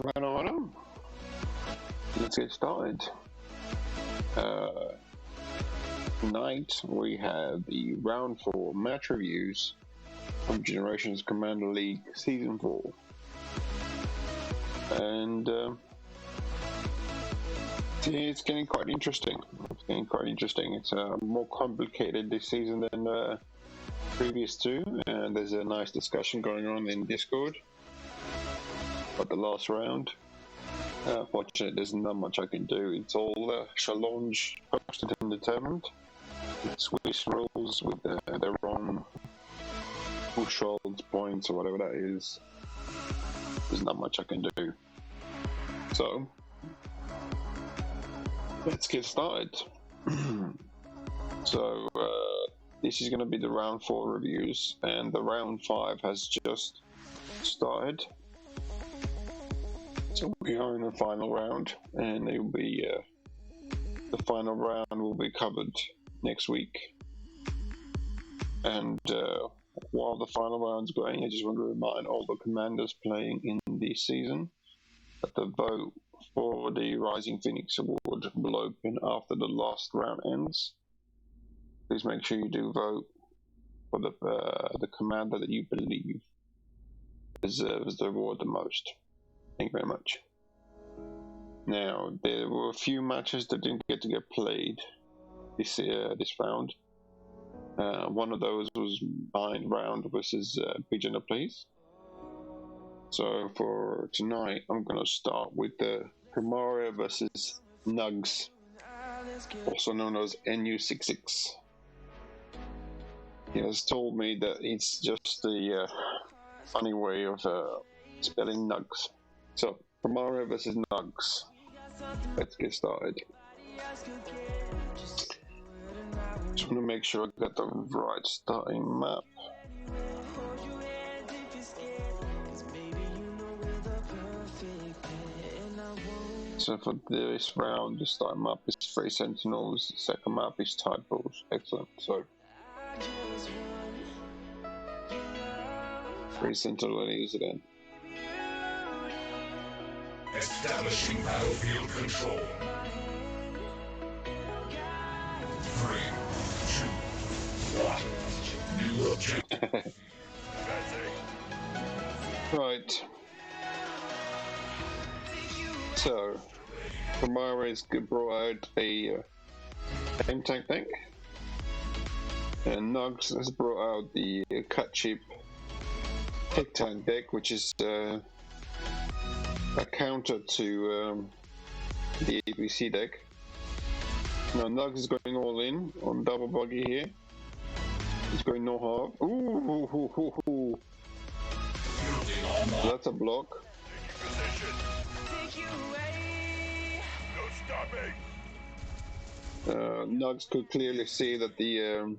Right on. Let's get started. Tonight we have the round 4 match reviews of Generations Commander League Season 4. And it's getting quite interesting. It's more complicated this season than previous two, and there's a nice discussion going on in Discord about the last round. Fortunately, there's not much I can do. It's all challenge posted and determined. Swiss rules with their own threshold points or whatever that is. There's not much I can do. So, let's get started. So, this is going to be the round 4 reviews, and the round 5 has just started. So we are in the final round, and it will be the final round will be covered next week. And while the final round's going, I just want to remind all the commanders playing in this season that the vote for the Rising Phoenix Award will open after the last round ends. Please make sure you do vote for the commander that you believe deserves the award the most. Thank you very much. Now, there were a few matches that didn't get to get played this round. One of those was Bind Round versus Pigeon Place. So for tonight, I'm going to start with the Primaria versus Nugs, also known as NU66. He has told me that it's just the funny way of spelling Nugs. So, Primaria versus Nugs. Let's get started. Just want to make sure I got the right starting map. So for this round, the starting map is 3 Sentinels, the second map is Tide Pools. Excellent. So, 3 Sentinels then. Establishing battlefield control. 3, 2, 1. New objective. Right. So, Primaria brought out a flame tank, and Nugs has brought out the cut cheap tick tank deck, which is a counter to the ABC deck. Now Nugs is going all in on double buggy here. He's going no half. Ooh. That's a block. Nugs could clearly see that the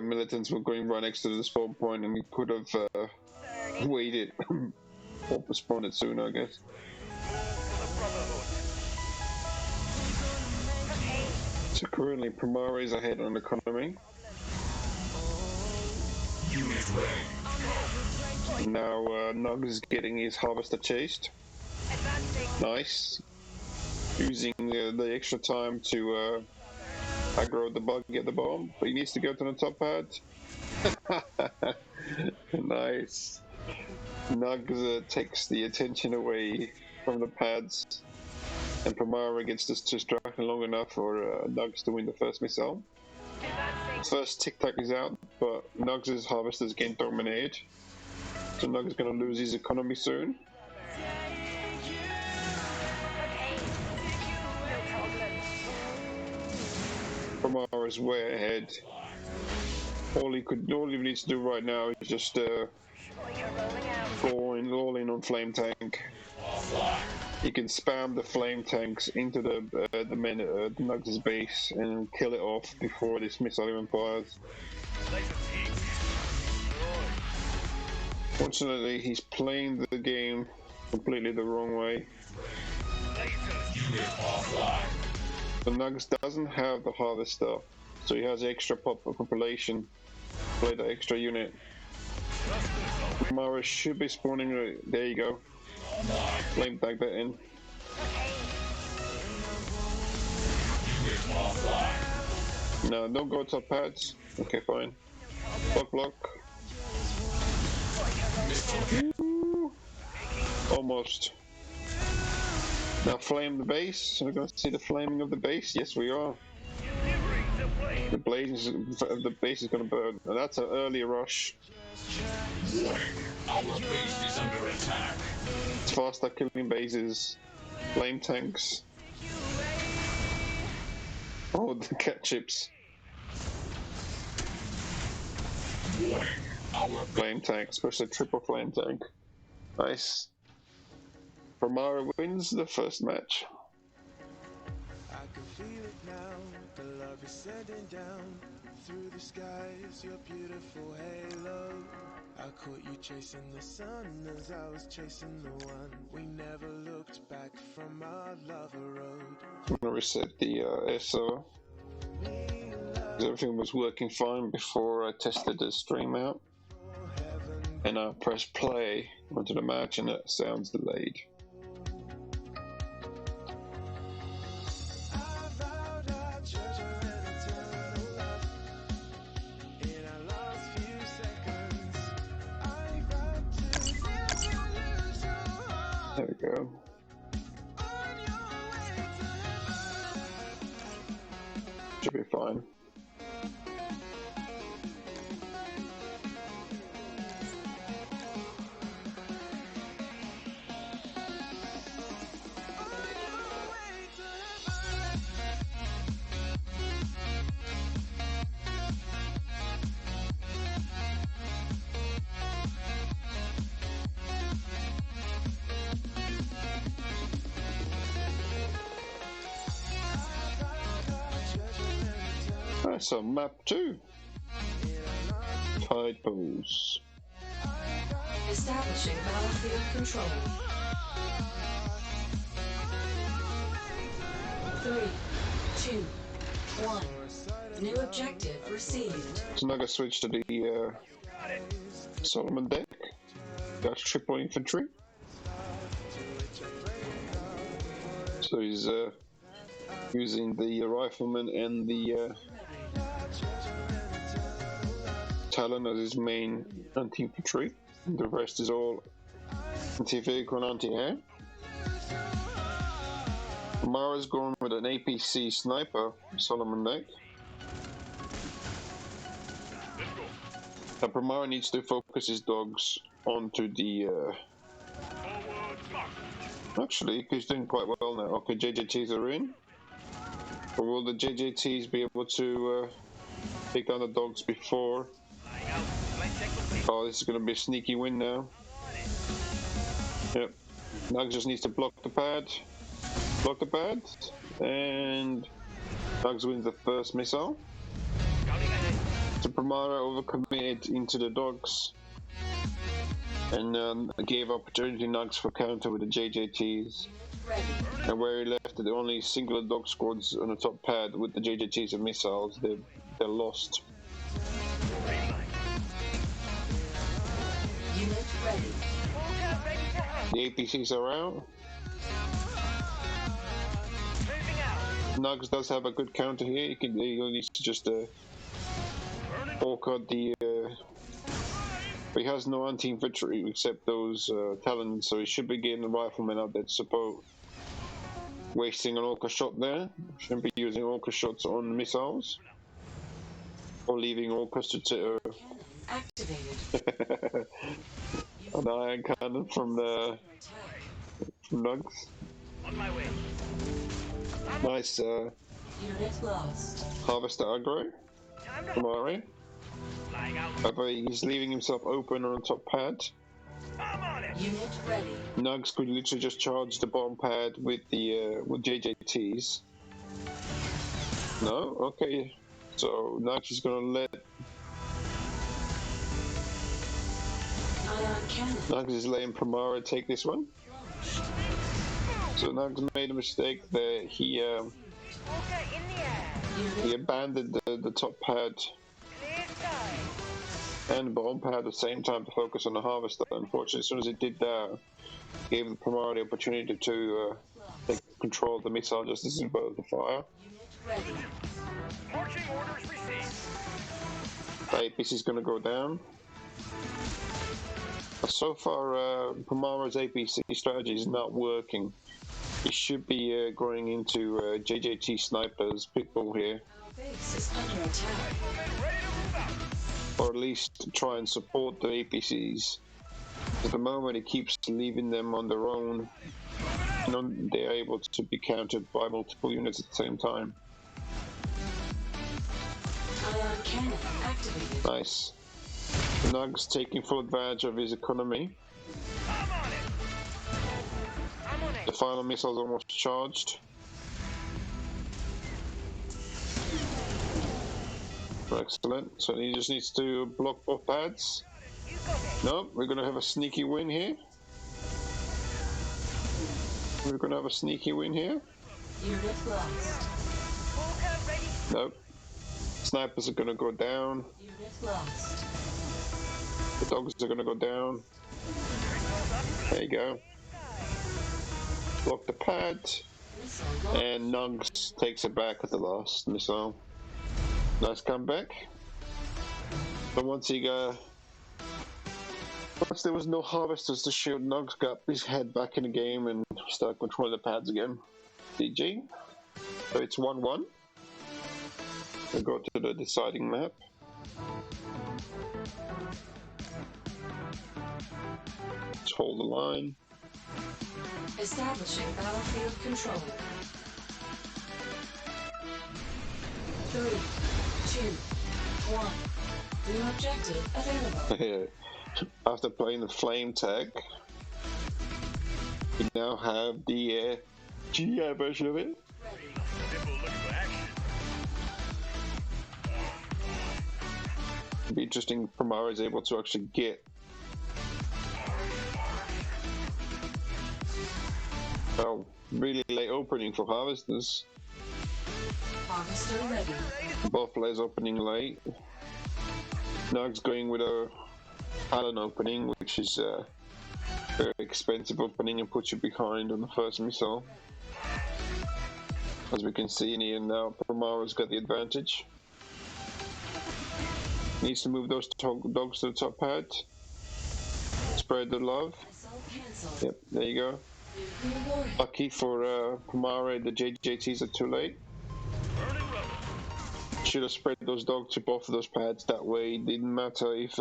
militants were going right next to the spawn point, and he could have waited or postponed it sooner, I guess. So currently Primaria is ahead on economy. Now Nugs is getting his harvester chased. Nice. Using the extra time to aggro the buggy at the bomb, but he needs to go to the top pad. Nice. Nugs takes the attention away from the pads, and Primaria gets this distracted long enough for Nugs to win the first missile. First tic tac is out, but Nugs' harvester is getting dominated, so Nugs is going to lose his economy soon. Primaria is way ahead. All he needs to do right now is just go all in on flame tank. He can spam the flame tanks into the Nugs' base and kill it off before this missile even fires. Fortunately, he's playing the game completely the wrong way. The Nugs doesn't have the harvester, so he has extra population. Play the extra unit. Mara should be spawning. There you go. Flame tag that in. No, don't go top pads. Okay, fine. Block. Ooh. Almost. Now flame the base. We're going to see the flaming of the base. Yes, we are. The blaze, the base is going to burn. And that's an early rush. Our base is under attack. It's faster killing bases. Flame tanks. Oh, the cat chips. Flame tank, especially triple flame tank. Nice. Primara wins the first match. I can feel it now, the love is sending down through the skies, your beautiful halo. I caught you chasing the sun as I was chasing the one. We never looked back from our lover road. I'm gonna reset the SO. Everything was working fine before I tested the stream out. And I pressed play onto the match and it sounds delayed. There we go. Should be fine. Alright, so map 2. Tide pools. Establishing battlefield control. 3, 2, 1. New objective received. So now I switch to the Solomon deck. Got triple infantry. So he's using the rifleman and the Talon as his main anti-infantry. The rest is all anti-vehicle and anti-air. Mara's going with an APC sniper Solomon deck. And Primara needs to focus his dogs onto the actually, he's doing quite well now. Okay, JJTs are in. But will the JJTs be able to take down the dogs before? Oh, this is going to be a sneaky win now. Yep. Nugs just needs to block the pad. Block the pad. And Nugs wins the first missile. So Primara overcommitted into the dogs. And gave opportunity Nugs for counter with the JJTs. And where he left the only singular dog squads on the top pad with the JJTs and missiles, they're lost. Unit ready. The APCs are out. Nugs does have a good counter here. He needs to just orca the. But he has no anti-infantry except those talons, so he should be getting the riflemen out there to support. Wasting an orca shot there. Shouldn't be using orca shots on missiles. Or leaving orcas to Activated. an iron cannon from Nugs. On my way. Nice Unit lost. harvester aggro from Ari. Flying out. However, he's leaving himself open on the top pad. I'm on it. Unit ready. Nugs could literally just charge the bomb pad with the with JJTs. No? Okay. So Nugs is gonna let Ion cannon. Nugs is letting Primara take this one. So Nugs made a mistake there. He abandoned the top pad and bomb pad at the same time to focus on the harvester. Unfortunately, as soon as it did that, gave the Primara the opportunity to take control of the missile just as it was the fire. Unit ready. Marching orders received. The APC is going to go down. So far, Primara's APC strategy is not working. He should be going into JJT snipers, pitbull here, Our base is under attack. Ready to move out. or at least try and support the APCs. At the moment, he keeps leaving them on their own, and they're able to be countered by multiple units at the same time. Ion cannon activated. Nice. Nug's taking full advantage of his economy. I'm on it. I'm on The it. final missile's almost charged. Excellent. So he just needs to block both pads. You go. No, we're going to have a sneaky win here. We're going to have a sneaky win here. Unit lost. Polka ready. Nope. Snipers are going to go down. Unit lost. The dogs are going to go down. There you go. Block the pad. Missile launched. And Nugs takes it back at the last missile. Nice comeback. But once there was no harvesters to shoot, Nugs got his head back in the game and started controlling the pads again. GG. So it's 1-1. We go to the deciding map. Let's hold the line. Establishing battlefield control. 3, 2, 1. New objective available. After playing the flame tag, we now have the GCL version of it. People looking for action. It'd be interesting if Primara is able to actually get really late opening for harvesters. Harvester ready. Both players opening late. Nug's going with a Talon opening, which is a very expensive opening and puts you behind on the first missile. As we can see in here now, Primara's got the advantage. Needs to move those dogs to the top pad. Spread the love. Missile cancelled. Yep, there you go. Nuclear warhead. Lucky for Primara, the JJTs are too late. Burning rubber. Should have spread those dogs to both of those pads. That way, it didn't matter if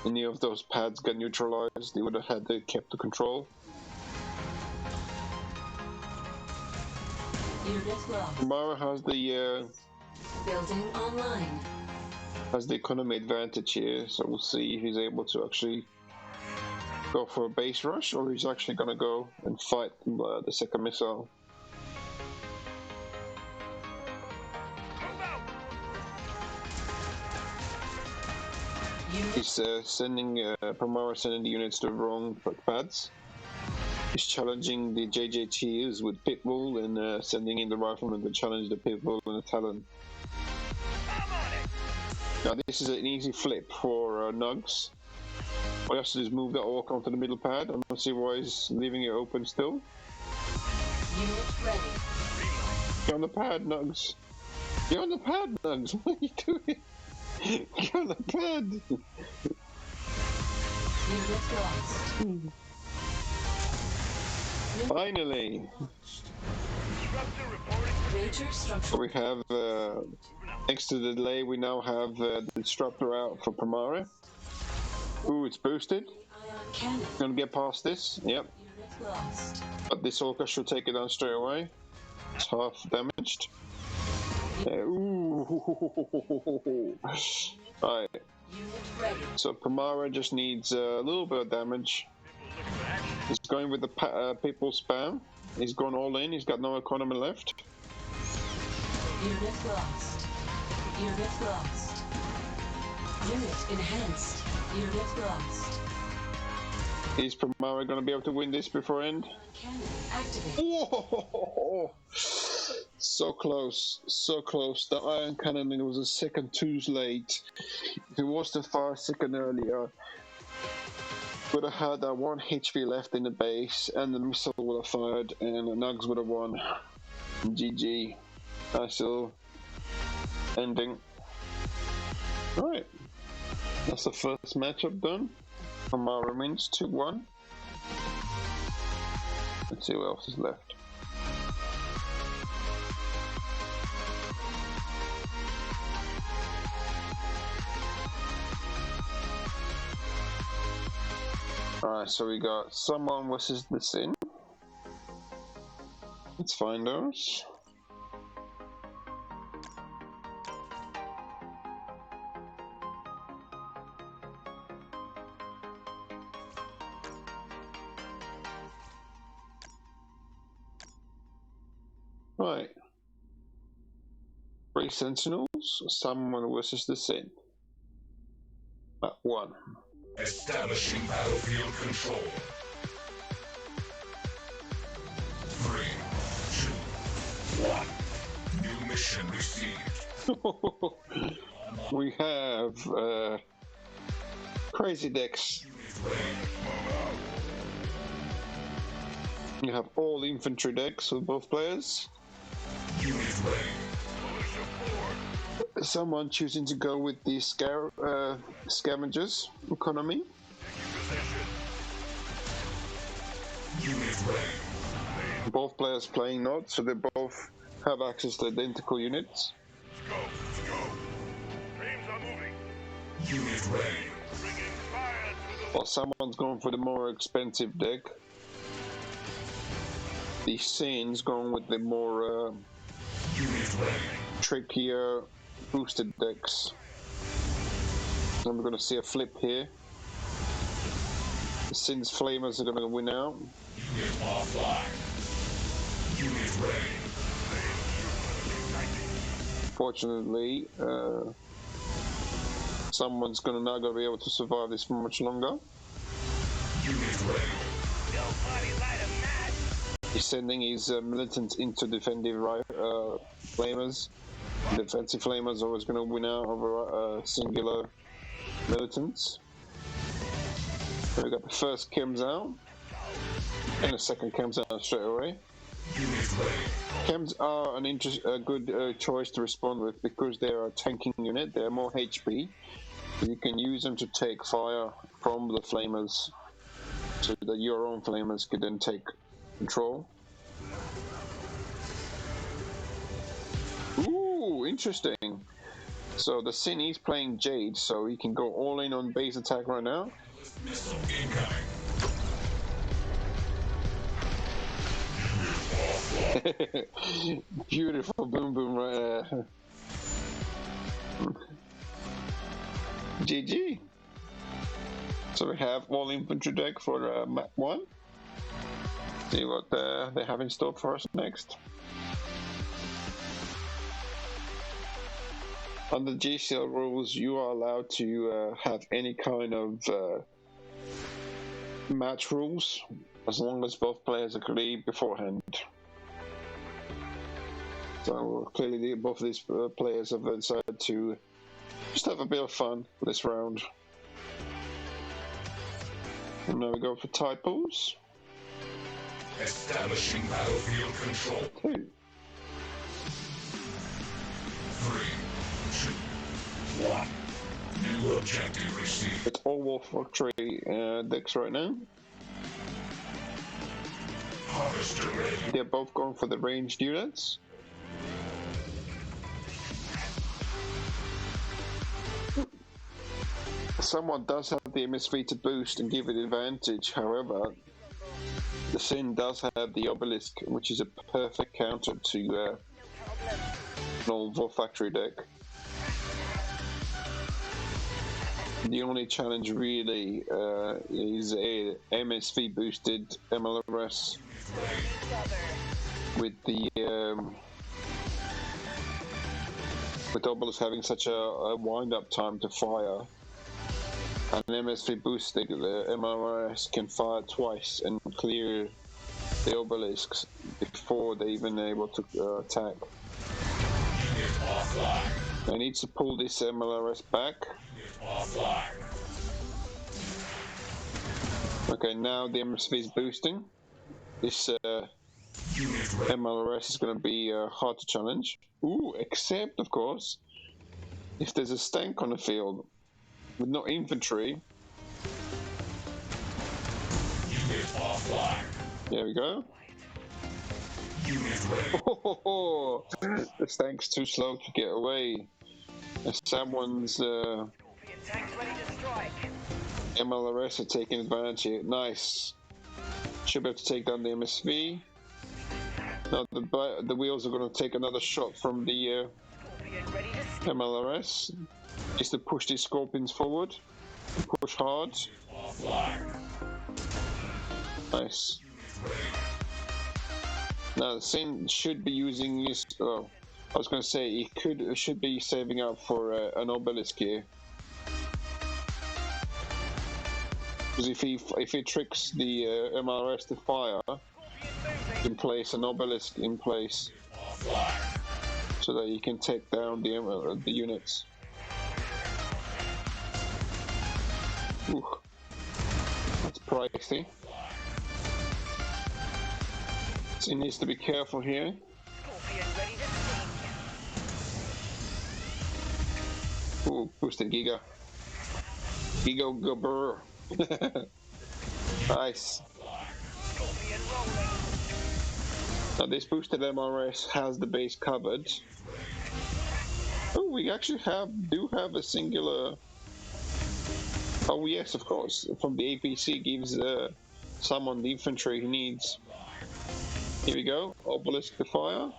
any of those pads got neutralized. They would have had to kept the control. Unit lost. Primara has Building online. the economy advantage here, so we'll see if he's able to actually go for a base rush, or he's actually going to go and fight the second missile. Move out. Unit He's Primara sending the units to the wrong pads. He's challenging the JJTs with Pitbull and sending in the riflemen to challenge the Pitbull and the Talon. I'm on it. Now this is an easy flip for Nugs. All he has to do is move that orc onto the middle pad. I don't see why he's leaving it open still. Unit ready. Get on the pad, Nugs. Get on the pad, Nugs. What are you doing? Get on the pad. Unit lost. Finally. Disruptor reporting. Major So structural. we have, next to the delay, we now have the disruptor out for Primara. Ooh, it's boosted. Ion cannon. Gonna get past this. Yep. Unit lost. But this orca should take it down straight away. It's half damaged. Ooh. Alright, Unit ready. so Primara just needs a little bit of damage. People looking for action. He's going with the people spam. He's gone all in. He's got no economy left. Unit lost. Unit lost. Unit enhanced. Unit lost. Is Primara going to be able to win this before end? Cannon activated. Whoa! So close, so close. The iron cannon was a second too late. If it was the 5 second earlier, would have had that 1 HP left in the base, and the missile would have fired, and the Nugs would have won. GG. Nice little ending. Alright. That's the first matchup done. Amara wins 2-1. Let's see what else is left. Alright, so we got Someone versus the Sin. Let's find those. Right. 3 Sentinels, Someone versus the Sin. Map 1. Establishing battlefield control. 3, 2, 1. New mission received. We have crazy decks. You have all infantry decks with both players. Unit ready. Someone choosing to go with the scavengers economy. Unit ready. Both players playing not, so they both have access to identical units. Let's go. Dreams are moving. Unit ready. Bringing fire to the While someone's going for the more expensive deck. The Sin's going with the more unit ready. trickier boosted decks. And we're going to see a flip here. The Sin's Flamers are going to win out. Unit offline. Unit ready. Fortunately, someone's not going to be able to survive this for much longer. Unit ready. Nobody light a match. He's sending his militants into defensive flamers. Defensive flamers are always going to win out over singular militants. So we got the first chems out, and the second chems out straight away. Unit ready. Chems are a good choice to respond with because they are a tanking unit. They are more HP. You can use them to take fire from the flamers, so that your own flamers could then take control. Ooh, interesting. So the Sin is playing Jade, so he can go all in on base attack right now. Missile incoming. Beautiful boom boom right there. GG. So we have all infantry deck for map 1. See what they have in store for us next. Under GCL rules, you are allowed to have any kind of match rules as long as both players agree beforehand. So clearly both of these players have decided to just have a bit of fun this round. And now we go for tide pools. Establishing battlefield control. 2. 3, 2, 1. New objective received. It's all Wolf Factory decks right now. Harvester ready. They're both going for the ranged units. Someone does have the MSV to boost and give it advantage, however, the Sin does have the Obelisk, which is a perfect counter to an old Wolf Factory deck. The only challenge really is a MSV boosted MLRS with the with Obelisk having such a wind up time to fire. An MSV boosted MLRS can fire twice and clear the obelisks before they even able to attack. I need to pull this MLRS back. Okay, now the MSV is boosting. This MLRS is going to be hard to challenge. Ooh, except, of course, if there's a stank on the field with no infantry. There we go. Oh, the stank's too slow to get away. Someone's MLRS are taking advantage here. Nice. Should be able to take down the MSV. Now the wheels are going to take another shot from the MLRS. Just to push these scorpions forward. Push hard. Nice. Now the Sin should be using his. Oh, I was going to say he should be saving up for an obelisk here. Because if he tricks the MLRS to fire, he can place an obelisk in place so that you can take down the units. Ooh, that's pricey. So he needs to be careful here. Ooh, boosted Giga. Giga go brr. Nice. Now this boosted MRS has the base covered. Oh, we actually do have a singular. Oh yes, of course. From the APC gives someone the infantry he needs. Here we go. Obelisk to fire.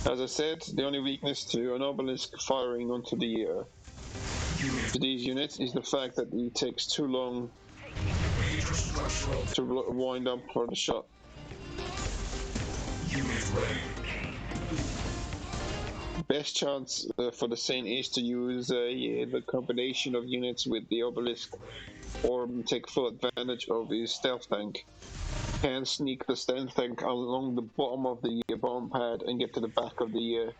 As I said, the only weakness to an obelisk firing onto the to these units is the fact that it takes too long to wind up for the shot. Best chance for the Saint is to use the combination of units with the obelisk, or take full advantage of his stealth tank. Can sneak the stealth tank along the bottom of the bomb pad and get to the back of the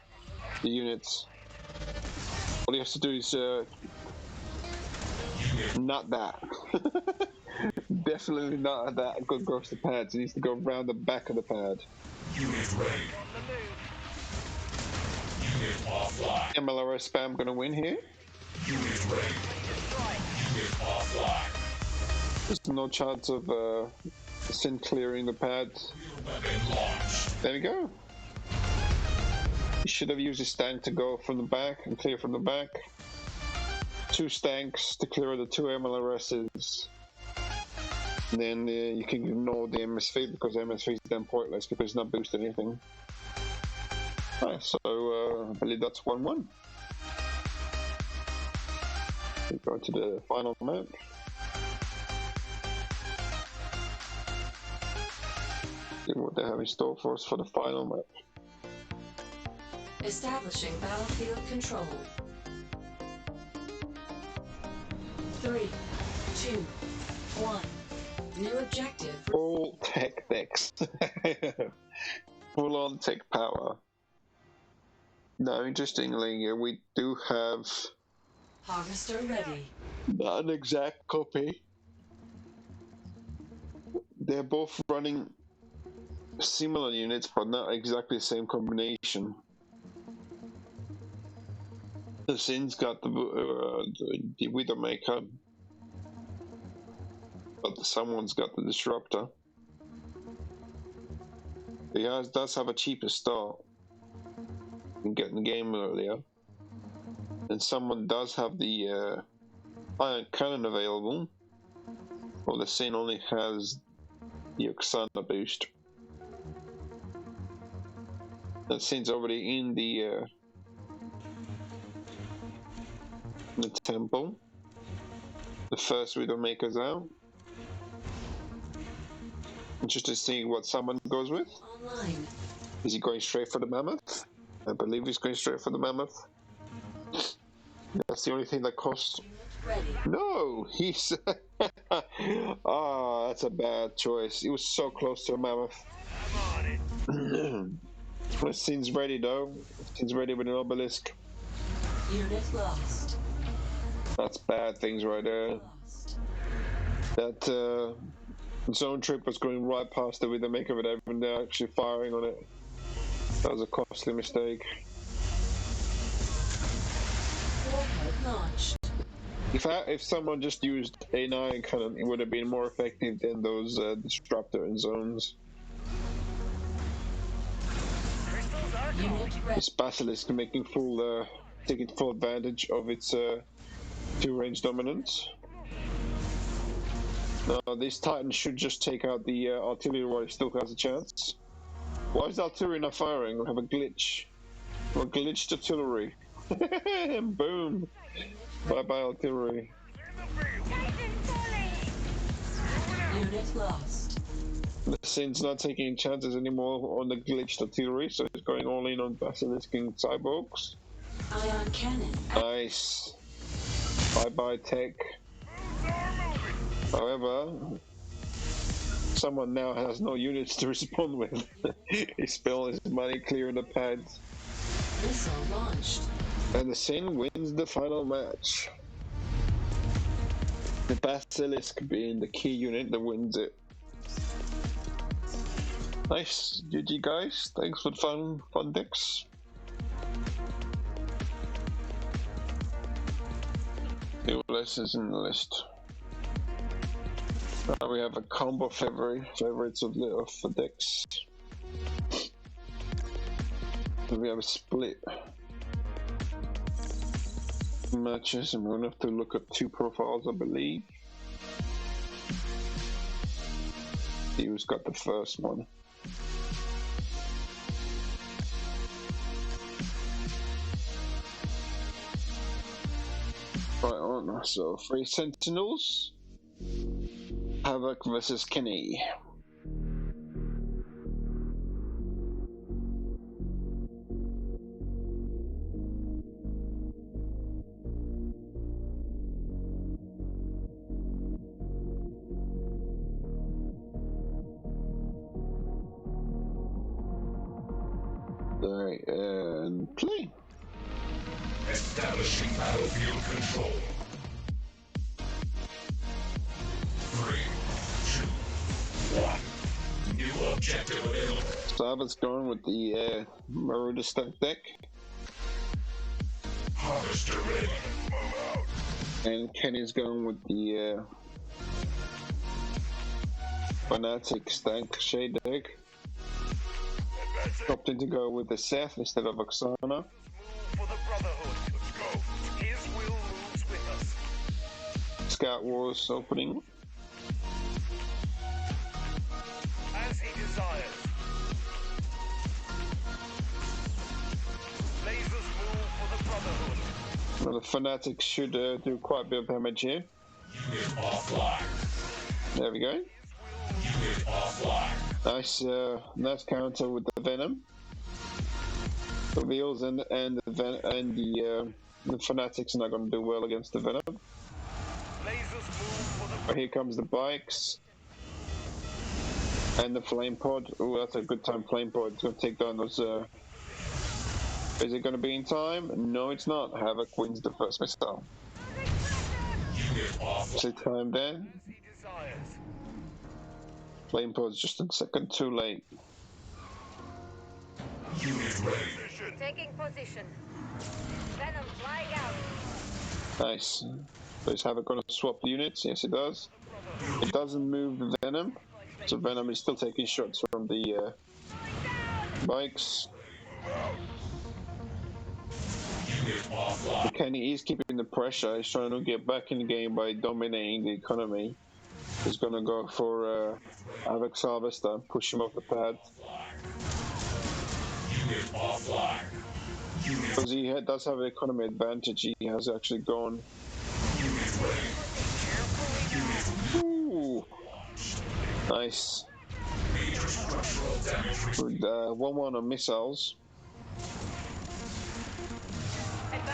units. All he has to do is not that. Definitely not that. Go across the pads. He needs to go around the back of the pad. MLRS spam gonna win here. There's no chance of Sin clearing the pads. There we go. He should have used his stank to go from the back and clear from the back. 2 stanks to clear the 2 MLRSs. And then you can ignore the MSV because MSV is then pointless because it's not boosted anything. Alright, so I believe that's 1-1. We go to the final map. See what they have in store for us for the final map. Establishing battlefield control. 3, 2, 1. New objective. All tech decks. Full on tech power. Now, interestingly, we do have Harvester ready. not an exact copy. They're both running similar units, but not exactly the same combination. The Sin's got the Widowmaker, but someone's got the Disruptor. He does have a cheaper start and get in the game earlier, and someone does have the Iron Cannon available. Well, the Sin only has the Oksana boost. That Sin's already in the temple. The first Widowmaker's out. Interested to see what someone goes with. Online. Is he going straight for the Mammoth? I believe he's going straight for the Mammoth. That's the only thing that costs. Ready. No, he's Ah, that's a bad choice. He was so close to a mammoth. I'm on it. The scene's ready though. Scene's ready with an obelisk. Unit lost. That's bad things right there. Lost. That zone trip was going right past it with the make of it, and they're actually firing on it. That was a costly mistake. Warhead launched. If someone just used A9 cannon, it would have been more effective than those disruptor and zones. Crystals are Unit ready. This basilisk taking full advantage of its two range dominance. Now this Titan should just take out the artillery while it still has a chance. Why is the artillery not firing? We have a glitch. A glitched artillery. Boom! Bye bye artillery. Unit lost. The Sin's not taking chances anymore on the glitched artillery, so it's going all in on basilisk and cyborgs. Ion cannon. Nice. Bye bye tech. However, someone now has no units to respond with. He spent his money clearing the pads. Missile launched. And the Sin wins the final match. The basilisk being the key unit that wins it. Nice, GG guys. Thanks for the fun decks. New lessons in the list. Now we have a combo favorites of the decks. And we have a split matches, and we're gonna have to look at two profiles, I believe. See who's got the first one. Right on, so 3 Sentinels. Havoc versus Kenny. Alright, and play. Establishing battlefield control. 3, 2, 1. New objective available. So I was going with the Marauder stack deck. Harvester ready. And Kenny's going with the Fanatic stack shade deck. Opting to go with the Seth instead of Oksana. For the Brotherhood. Let's go. His will moves with us. Scout Wars opening. As he desires. Lasers move for the Brotherhood. Well, the Fanatics should do quite a bit of damage here. Unit offline. There we go. Unit offline. Nice counter with the Venom. The Wheels and the Fanatics are not going to do well against the Venom. Lasers move for the But here comes the bikes. And the Flame Pod. Oh, that's a good time Flame Pod. It's going to take down those... Is it going to be in time? No, it's not. Havoc wins the first missile. Unit offline. See time there. As he desires. Flame Pod's just a second too late. Unit ready. Taking position. Venom flying out. Nice. So is Havoc going to swap the units? Yes, it does. It doesn't move the Venom. So Venom is still taking shots from the bikes. Unit offline. Kenny is keeping the pressure. He's trying to get back in the game by dominating the economy. He's going to go for Havoc's Harvester and push him off the pad. Unit offline. Because he does have an economy advantage, he has actually gone. Unit ready. Ooh. Nice. Major structural damage. With 1-1 on missiles.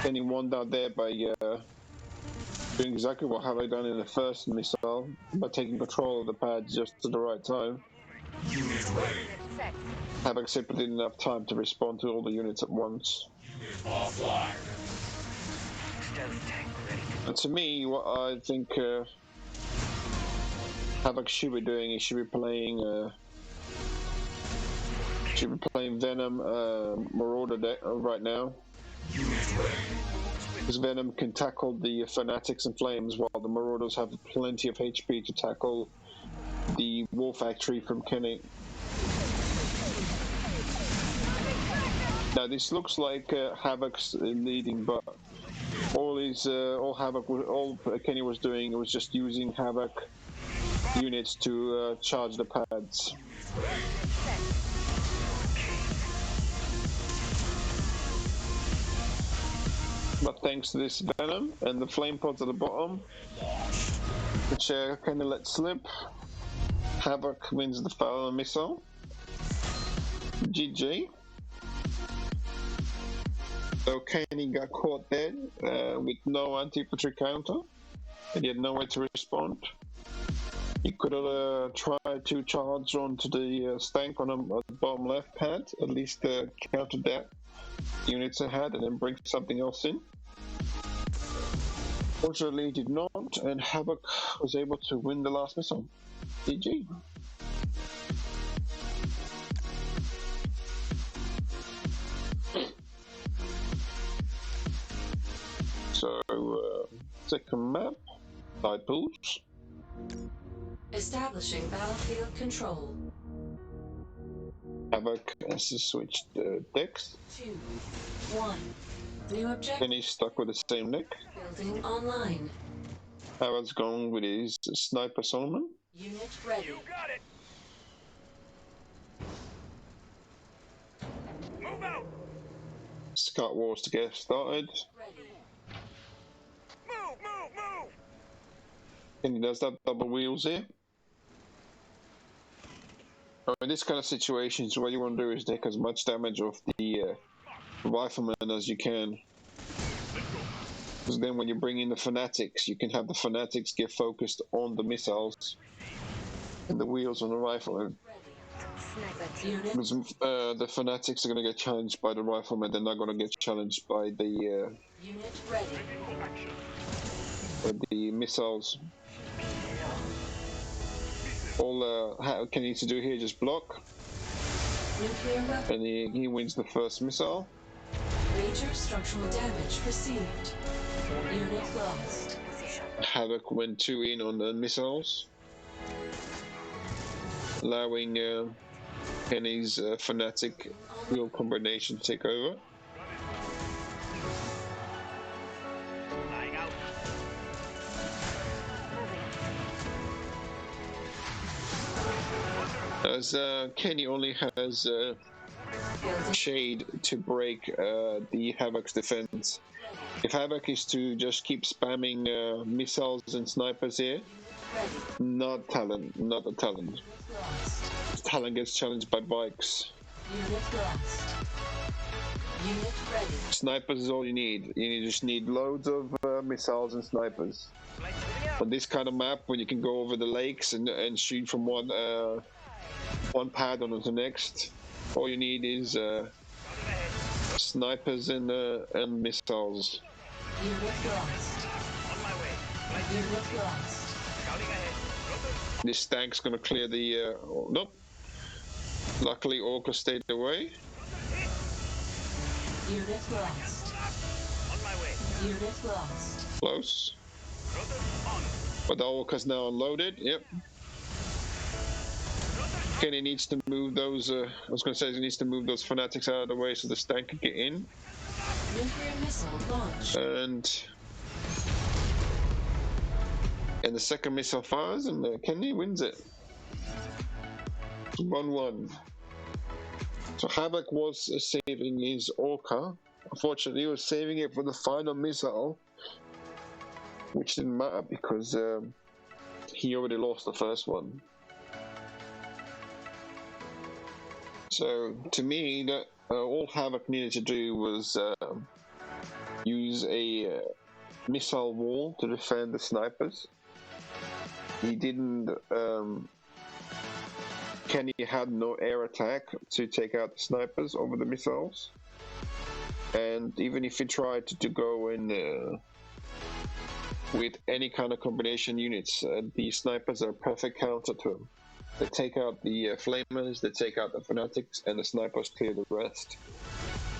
Kenny won down there by Doing exactly what Havoc done in the first missile by taking control of the pad just at the right time. Unit ready. Set. Havoc simply didn't have time to respond to all the units at once. Unit offline. Stealth tank ready. And to me, what I think Havoc should be doing is should be playing Venom Marauder deck right now. Unit ready. Because Venom can tackle the Fanatics and Flames, while the Marauders have plenty of HP to tackle the War Factory from Kenny. Now this looks like Havoc's leading, but all Kenny was doing was just using Havoc units to charge the pads. But thanks to this Venom and the flame pods at the bottom, which Kenny let slip, Havoc wins the Fowler missile. GG. So Kenny got caught dead with no anti-infantry counter, and he had no way to respond. He could have tried to charge onto the stank on the bottom left pad, at least counter that units ahead, and then bring something else in. Fortunately, he did not, and Havoc was able to win the last missile. GG. So, second map, side pools. Establishing battlefield control. Havoc has to switch the decks. 2, 1. New objective. And he's stuck with the same deck. Building online. Havoc's going with his Sniper Solomon. Unit ready. You got it. Move out. Scott Wars to get started. Ready. Move. And he does that double wheels here. In this kind of situations, what you want to do is take as much damage off the rifleman as you can. Because then when you bring in the Fanatics, you can have the Fanatics get focused on the missiles and the wheels on the rifleman. Sniper. Unit Because the Fanatics are going to get challenged by the rifleman, they're not going to get challenged by the unit ready. missiles. All Kenny needs to do here just block, Nuclear weapon. and he wins the first missile. Major structural damage received. Unit lost. Havoc went 2 in on the missiles, allowing Kenny's Fanatic wheel combination to take over. Flying out. As Kenny only has Building Shade to break the Havoc's defense. If Havoc is to just keep spamming missiles and snipers here, ready. not Talon, not a Talon. Unit lost. Talon gets challenged by bikes. Unit lost. Unit ready. Snipers is all you need. You just need loads of missiles and snipers. On this kind of map, when you can go over the lakes and shoot from one pad onto the next, all you need is snipers and missiles. Unit lost. On my way. Unit lost. Scouting ahead. This tank's gonna clear the. Nope. Luckily, Orca stayed away. Unit lost. On my way. Unit lost. Close. On. But the Orca's now unloaded. Yep. Kenny needs to move those. I was gonna say he needs to move those Fanatics out of the way so the tank can get in. Nuclear missile launched. And the second missile fires, and Kenny wins it. 1-1. So Havoc was saving his Orca. Unfortunately, he was saving it for the final missile, which didn't matter because he already lost the first one. So to me, that all Havoc needed to do was use a missile wall to defend the snipers. He didn't. Kenny had no air attack to take out the snipers over the missiles. And even if he tried to go in with any kind of combination units, the snipers are a perfect counter to him. They take out the flamers, they take out the fanatics, and the snipers clear the rest.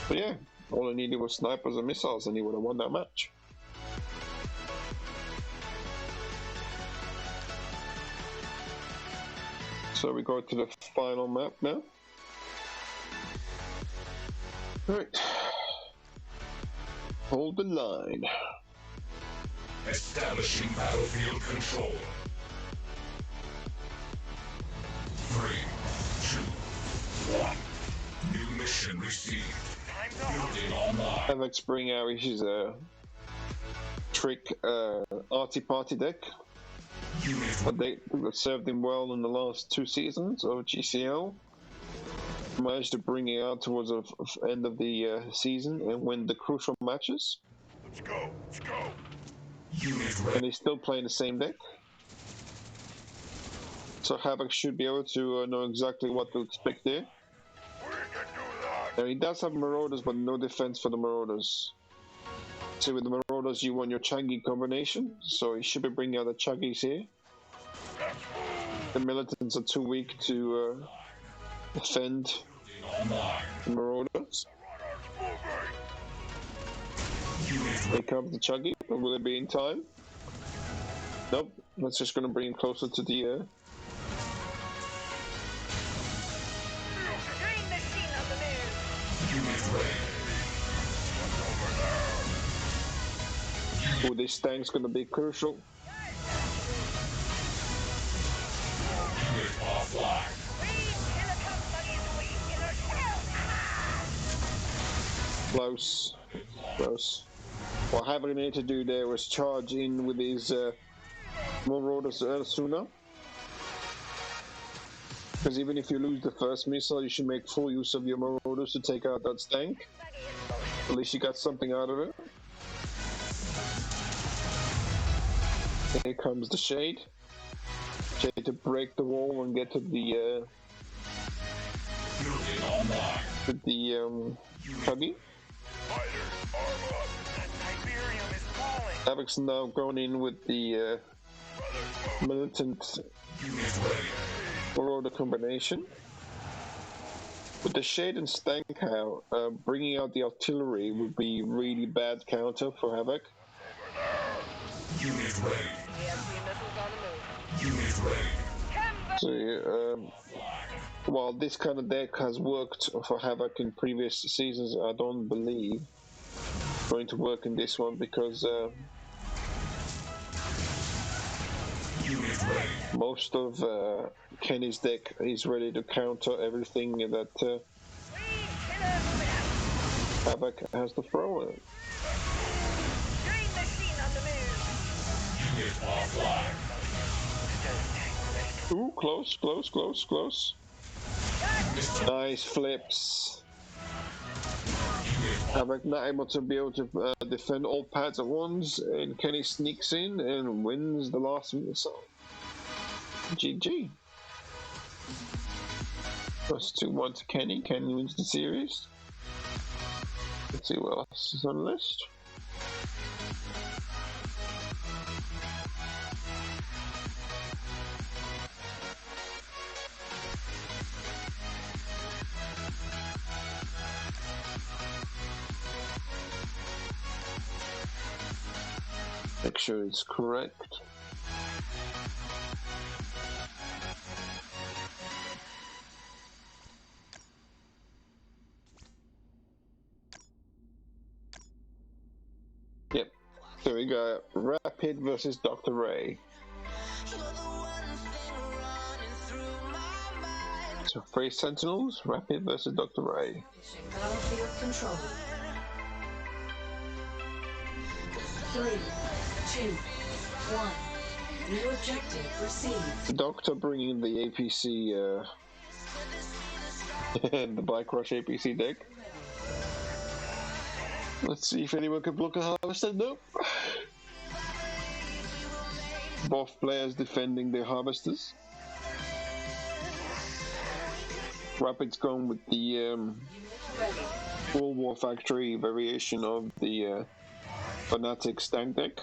But yeah, all he needed was snipers and missiles, and he would have won that match. So we go to the final map now. Right. Hold the line. Establishing battlefield control. 3, 2, 1. New mission received. Building online. Havoc's bring out his trick arty party deck. A deck that served him well in the last 2 seasons of GCL. Managed to bring it out towards the end of the season and win the crucial matches. Let's go. Let's go. And he's still playing the same deck. So Havoc should be able to know exactly what to expect there. We can do that. Now he does have Marauders, but no defense for the Marauders. So with the Marauders, you want your Chuggy combination. So he should be bringing out the Chuggies here. The Militants are too weak to defend the Marauders. Here comes the Chuggy. Will it be in time? Nope. That's just going to bring him closer to the Green machine on the move. Oh, this tank's going to be crucial. Close. Close. What Havoc needed to do there was charge in with his Marauders sooner. Because even if you lose the first missile, you should make full use of your Marauders to take out that tank. At least you got something out of it. Here comes the Shade. Shade to break the wall and get to the Chuggy. Havoc's now gone in with the Militant Marauder combination. With the Shade and Stank out, bringing out the artillery would be really bad counter for Havoc. Unit ready. ESP missiles on the move. Unit ready. So, while this kind of deck has worked for Havoc in previous seasons, I don't believe it's going to work in this one because most of Kenny's deck is ready to counter everything that Havoc has to throw at. Green machine on the move. Unit offline. Ooh, close, close, close, close. Nice flips. Havoc not able to be able to defend all pads at once, and Kenny sneaks in and wins the last missile. GG. Plus 2-1 to Kenny. Kenny wins the series. Let's see what else is on the list. Make sure it's correct. Yep. So we got Rapid versus Dr. Ray. So 3 Sentinels, Rapid versus Dr. Ray. Battlefield control. 3, 2, 1. New objective received. The Doctor bringing the APC, the Bike Rush APC deck. Let's see if anyone can block a harvester. Nope. both players defending their harvesters. Rapid's going with the Full War Factory variation of the Fanatics tank deck.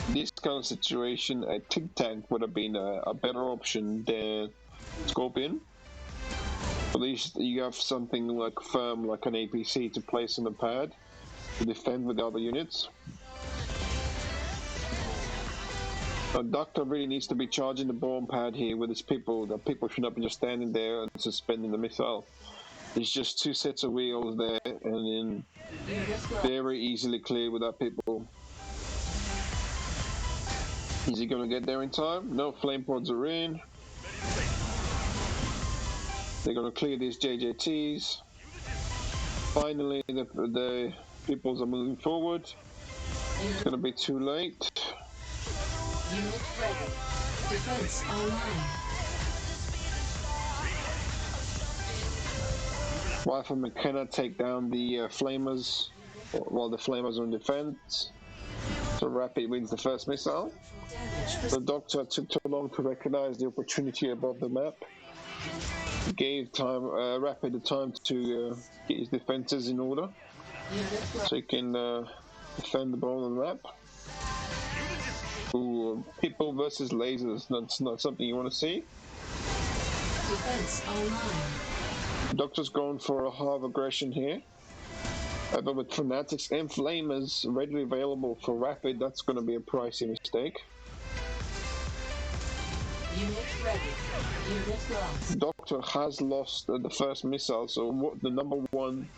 This kind of situation, a Tig Tank would have been a better option than Scorpion. At least you have something like firm, like an APC, to place on the pad to defend with the other units. Doctor really needs to be charging the bomb pad here with his people. The people should not be just standing there and suspending the missile. There's just two sets of wheels there, and then very easily cleared without people. Is he going to get there in time? No, flame pods are in. They're going to clear these JJTs. Finally, the peoples are moving forward. It's going to be too late. Unit ready. Defense online. Rifleman cannot take down the flamers while the flamers are in defense. So Rapid wins the first missile. The Doctor took too long to recognize the opportunity above the map. Gave time Rapid the time to get his defenses in order, so he can defend the ball on the map. Ooh, people versus lasers. That's not something you want to see. Defense online. Doctor's going for a half aggression here. But with Fanatics and Flamers readily available for Rapid, that's going to be a pricey mistake. Unit ready. Unit lost. Doctor has lost the first missile, so what the number one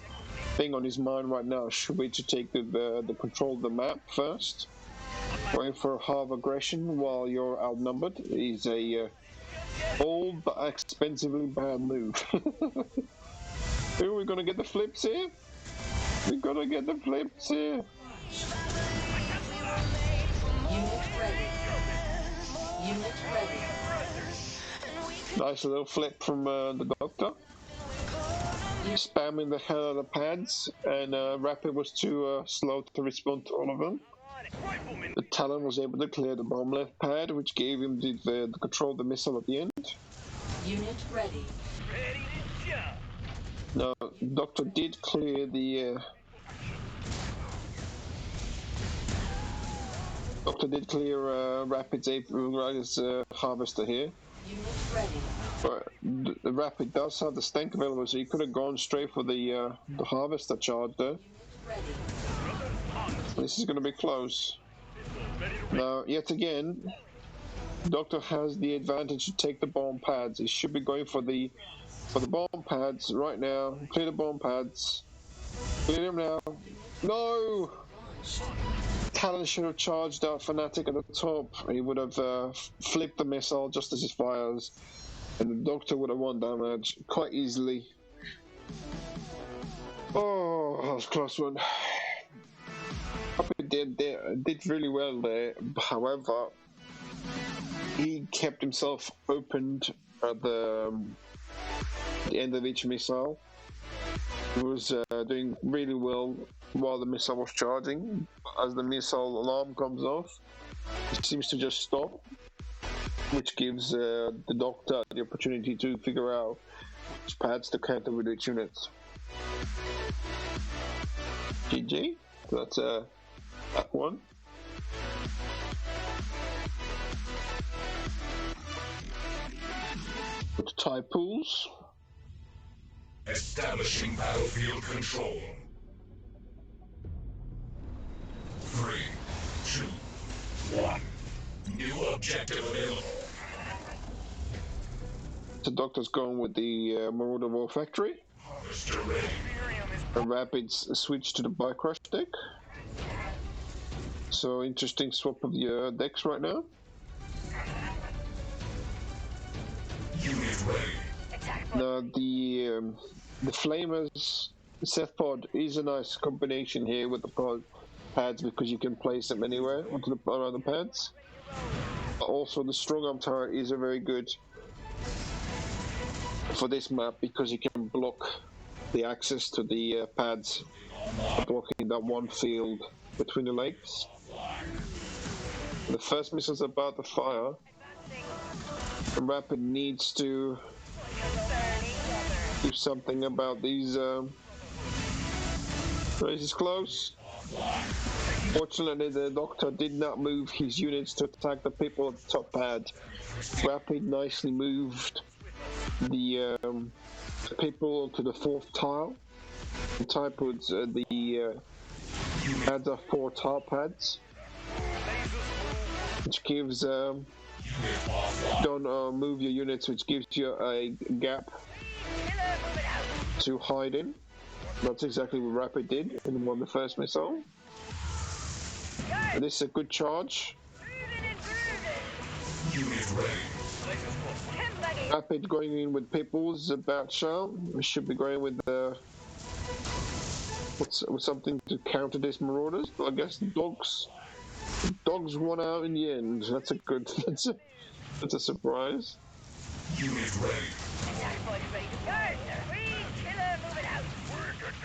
thing on his mind right now should be to take the control of the map first. Going for a half aggression while you're outnumbered is a bold but expensively bad move. Are we going to get the flips here? We're going to get the flips here. Unit ready. Unit ready. Nice little flip from the Doctor. Spamming the hell out of the pads, and Rapid was too slow to respond to all of them. The Talon was able to clear the bomb left pad, which gave him the control of the missile at the end. Unit ready. Now, Doctor did clear the Rapid's harvester here. Unit ready. But the Rapid does have the stank available, so he could have gone straight for the harvester charge there. Ready. This is going to be close. Now, yet again, Doctor has the advantage to take the bomb pads. He should be going for the bomb pads right now. Clear the bomb pads. Clear them now. No! Talon should have charged out Fanatic at the top. He would have flipped the missile just as it fires, and the Doctor would have won damage quite easily. Oh, that was a close one. Puppet did really well there. However, he kept himself opened at the end of each missile. He was doing really well while the missile was charging. As the missile alarm comes off, it seems to just stop, which gives the Doctor the opportunity to figure out which pads to counter with each unit. GG. That's that one. With tie pools. Establishing battlefield control. 3, 2, 1. New objective available. The Doctor's going with the Marauder War Factory. Harvester ready. A Rapid switch to the Bicrush deck. So interesting swap of the decks right now. Unit ready. Now the Flamers Seth Pod is a nice combination here with the pads because you can place them anywhere around the pads. Also, the Strong Arm Tower is a very good for this map because you can block the access to the pads. blocking that one field between the lakes. The first missile's about to fire. The Rapid needs to do something about these. This is close. Fortunately, the Doctor did not move his units to attack the people at the top pad. Rapid nicely moved the people to the fourth tile. The tile puts the pads are 4 tile pads, which gives don't move your units, which gives you a gap to hide in. That's exactly what Rapid did and won the first missile. This is a good charge. Rapid going in with Peoples about shell. We should be going with something to counter these Marauders. I guess dogs. Dogs won out in the end. That's a good. That's a surprise.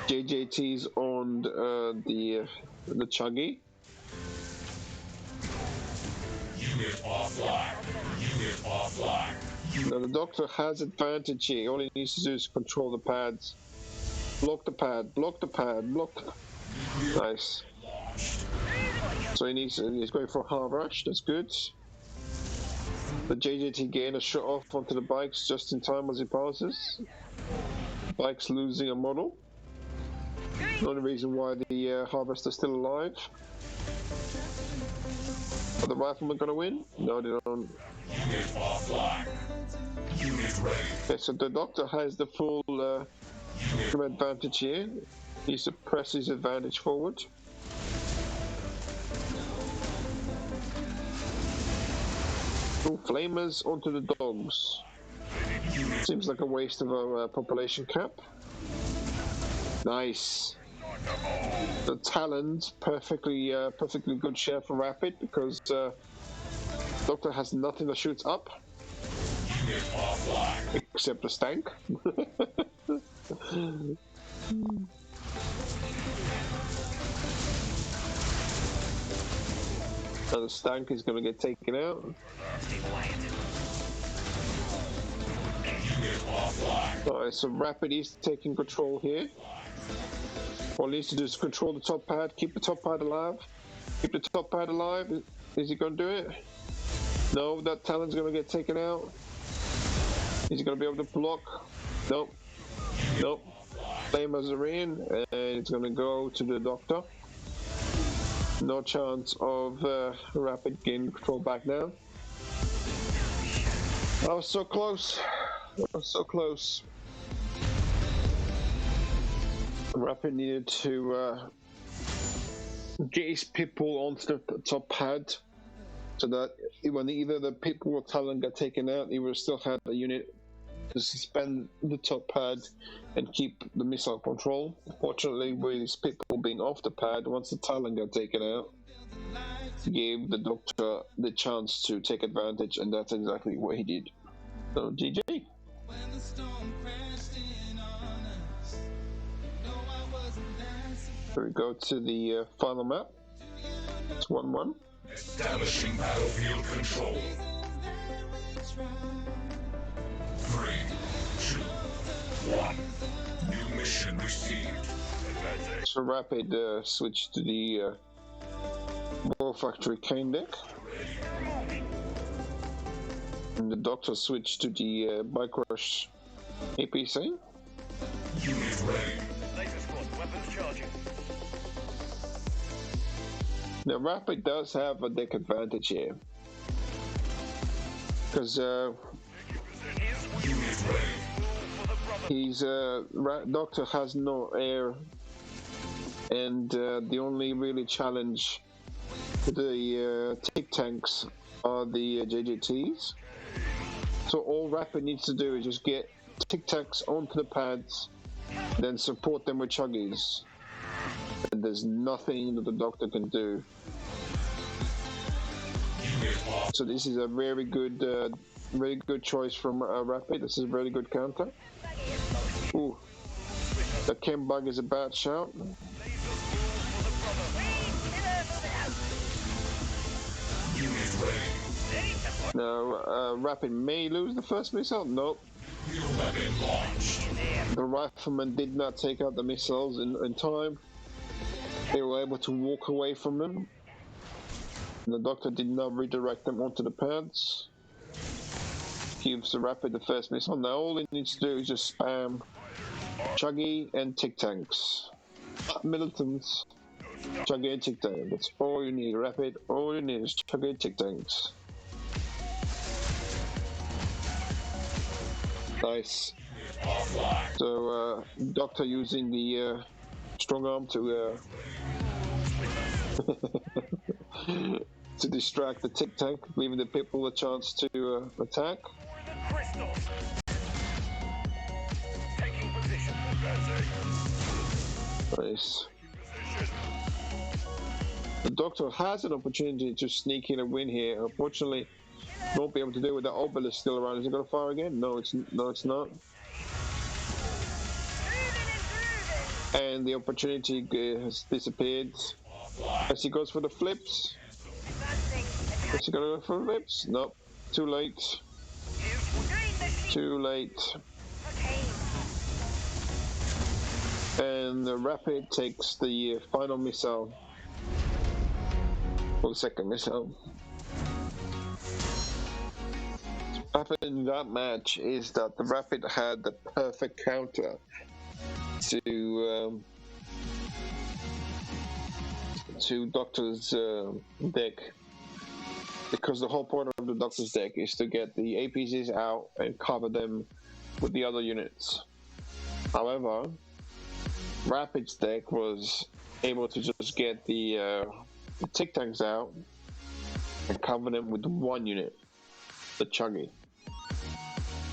JJT's on the Chuggy. Unit offline. Unit offline. Now the Doctor has advantage here. All he needs to do is control the pads. Block the pad. Block the pad. Block. Nice. So he's going for a hard rush. That's good. The JJT getting a shot off onto the bikes just in time as he passes. Bikes losing a model. The only reason why the Harvester's still alive. Are the Riflemen going to win? No, they don't. Okay, so the Doctor has the full advantage here. He suppresses his advantage forward. Ooh, Flamers onto the dogs. Seems like a waste of a population cap. Nice. The Talons, perfectly good share for Rapid because Doctor has nothing that shoots up except the Stank. And the Stank is going to get taken out. Alright, so Rapid is taking control here. All he needs to do is control the top pad, keep the top pad alive. Keep the top pad alive. Is he going to do it? No, that Talon's going to get taken out. Is he going to be able to block? Nope. Nope. Flamers are in, and it's going to go to the Doctor. No chance of Rapid gaining control back now. I was so close. I was so close. Rapid needed to get his people onto the top pad so that when either the people or Talon got taken out, he would still have a unit to suspend the top pad and keep the missile control. Fortunately, with his people being off the pad, once the Talon got taken out, gave the Doctor the chance to take advantage, and that's exactly what he did. So, GG. Here we go to the final map. It's 1-1. Establishing battlefield control. 3, 2, 1. New mission received. So Rapid switch to the War Factory Cane deck. And the Doctor switched to the Bike Rush APC. Unit ready. Laser squad, weapons charging. Now Rapid does have a deck advantage here. Because he's Doctor has no air, and the only really challenge to the Tic Tanks are the JJTs. So all Rapid needs to do is just get Tic Tacs onto the pads, then support them with Chuggies. And there's nothing that the Doctor can do. So this is a very good choice from Rapid. This is a very good counter. Ooh. The chem bug is a bad shout. Unit ready. Now, Rapid may lose the first missile. Nope. Weapon launched. The riflemen did not take out the missiles in time. They were able to walk away from them. The Doctor did not redirect them onto the pads. Gives the Rapid the first missile. Now all he needs to do is just spam Chuggy and Tic Tanks. Militants. Chuggy and Tic Tanks. That's all you need, Rapid. All you need is Chuggy and Tic Tanks. Nice. So, Doctor using the strong arm to to distract the Tic Tank, leaving the people a chance to attack. Crystals. Taking position. Nice. The Doctor has an opportunity to sneak in and win here. Unfortunately, won't be able to do it with that obelisk still around. Is he going to fire again? No, it's not. And the opportunity has disappeared. As he goes for the flips. Is he going to go for the flips? Nope. Too late. Too late. And the Rapid takes the final missile. Or the second missile. What happened in that match is that the Rapid had the perfect counter to Doctor's deck, because the whole point of the Doctor's deck is to get the APCs out and cover them with the other units. However, Rapid's deck was able to just get the Tic Tanks out and cover them with one unit, the Chuggy.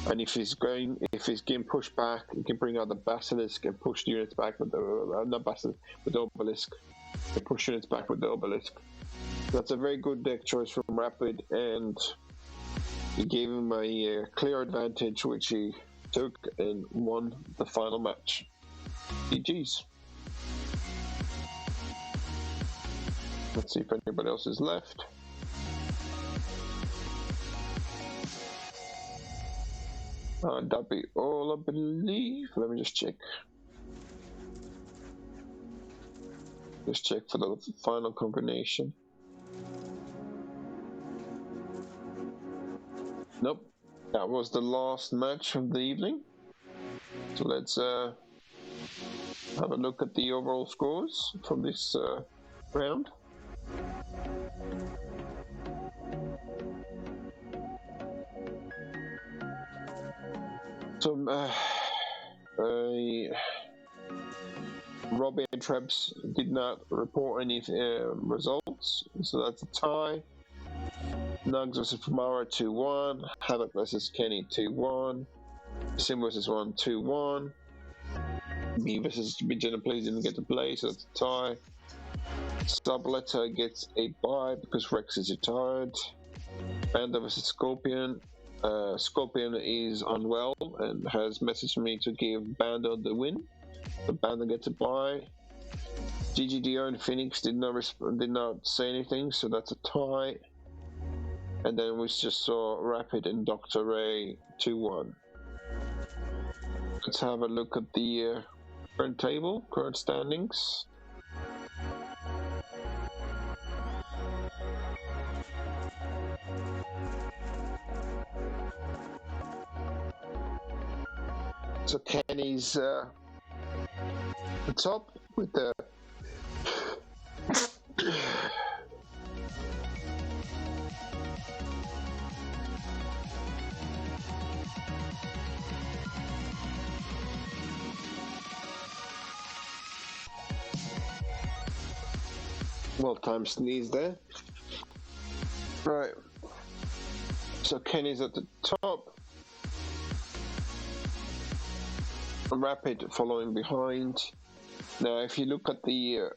And if he's getting pushed back, he can bring out the Basilisk and push the units back with the not Basilisk, with the Obelisk. And push units back with the Obelisk. That's a very good deck choice from Rapid, and he gave him a clear advantage, which he took and won the final match. GG's. Let's see if anybody else is left. That'd be all, I believe. Let me just check. Just check for the final combination. Nope. That was the last match of the evening. So let's have a look at the overall scores from this round. So, Robbie and Trebs did not report any results, so that's a tie. Nugs versus Pamara 2-1, Havoc versus Kenny 2-1, Sim versus 1 2-1, B versus Jenna Please didn't get to play, so that's a tie. Subletta gets a bye because Rex is retired. Banda versus Scorpion. Scorpion is unwell and has messaged me to give Banda the win. The Banda gets a bye. GGDO and Phoenix did not say anything, so that's a tie. And then we just saw Rapid and Dr. Ray 2-1. Let's have a look at the current table, current standings. So Kenny's the top with the well-timed sneeze there. Right. So Kenny's at the top. Rapid following behind. Now, if you look at the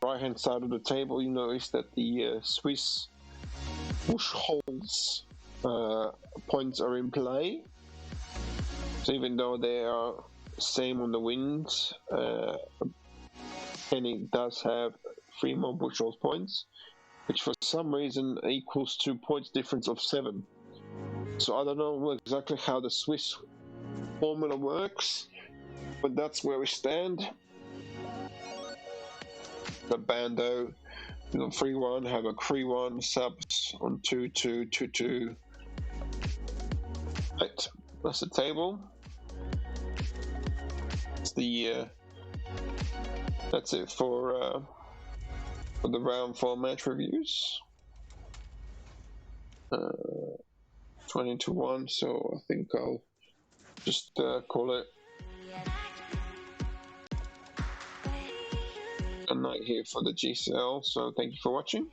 right-hand side of the table, you notice that the Swiss push holes points are in play. So even though they are Same on the wins. Kenny does have 3 more bushels points, which for some reason equals to points difference of 7. So I don't know exactly how the Swiss formula works, but that's where we stand. The Bando, 3-1, have a 3-1 subs on 2-2, 2-2. Right, that's the table. That's it for the round 4 match reviews. 20-1, so I think I'll just call it a night here for the GCL. So thank you for watching.